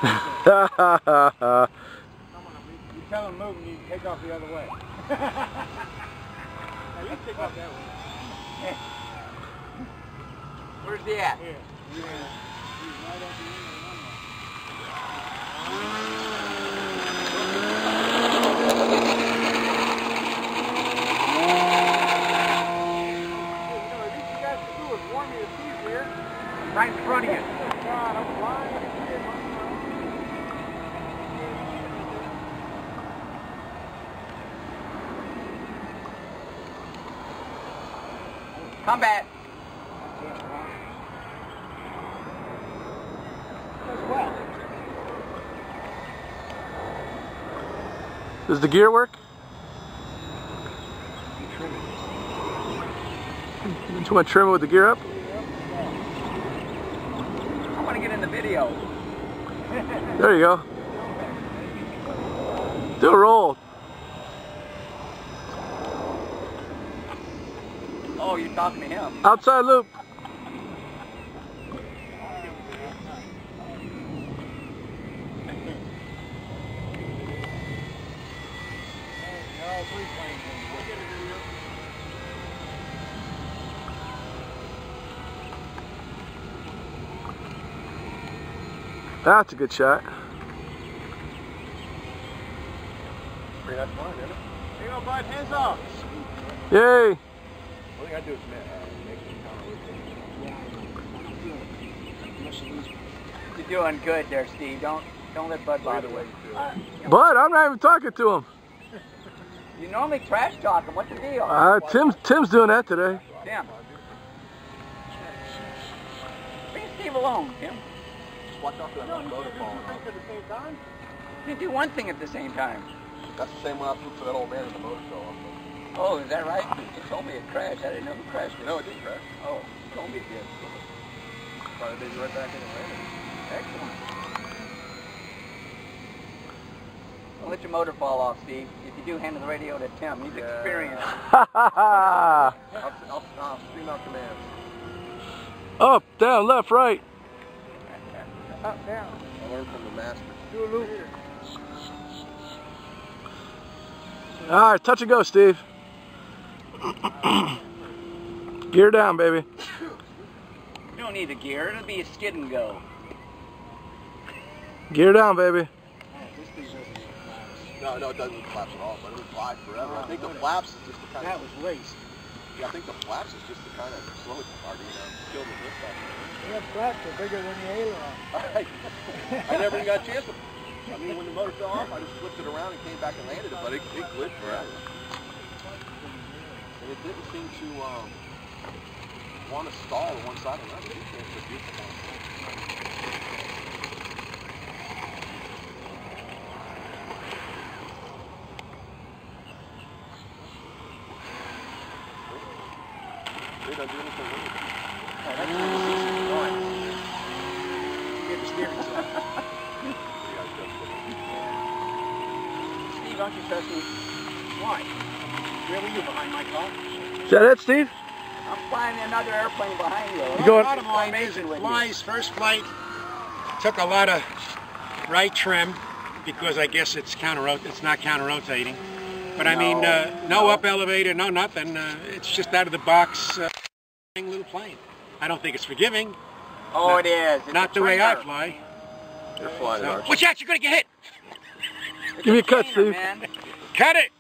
You tell him move and you take off the other way. Now you take off that way. Where's he at? Here. He's right at the end of the runway. Right in front of you. God, I'm flying. Combat. Well. Does the gear work? Don't you want to trim it with the gear up? I want to get in the video. There you go. Do a roll. Oh, you're talking to him. Outside loop. That's a good shot. Pretty nice flying, isn't it? Here you go, bud. Hands off. Yay! All you gotta do is make it You're doing good there, Steve. Don't let Bud bother you. Bud, I'm not even talking to him. You normally trash talk him. What's the deal? Tim's doing that today. Tim. Leave Steve alone, Tim. watch out for that motor falling off. You can do one thing at the same time. That's the same one I flew for that old man in the motor fell off. Oh, is that right? You told me it crashed. I didn't know who crashed it. No, it didn't crash. Oh, you told me it did. Probably baby right back in and landed. Excellent. Don't let your motor fall off, Steve. If you do, hand the radio to Tim. He's experienced. I'll scream out commands. Up, down, left, right. Up, down. I learned from the master. Do a loop. All right, touch and go, Steve. Gear down, baby. You don't need a gear. It'll be a skid and go. Gear down, baby. No, it doesn't collapse at all, but it would fly forever. I think the flaps is just the kind That was waste. Yeah, I think the flaps is just the kind of slow it or kill the lift off. Yeah, flaps are bigger than the aileron. I never even got a chance to. I mean, when the motor fell off, I just flipped it around and came back and landed it, but it glitched forever. And it didn't seem to want to stall on one side or the other. It was beautiful. They don't do anything with it. Oh, that's the one. Get the steering wheel. Steve, aren't you trust me? Why? Where were you behind my car? Is that it, Steve? I'm flying another airplane behind you. You going? Bottom line is it flies first flight. Took a lot of right trim because I guess it's not counter rotating. But I mean, no up elevator, no nothing. It's just out of the box little plane. I don't think it's forgiving. Oh, it is. It's Not the way I fly. You're flying, So, watch out, you're gonna get hit. It's Give me a cut, trainer, Steve. man. Cut it.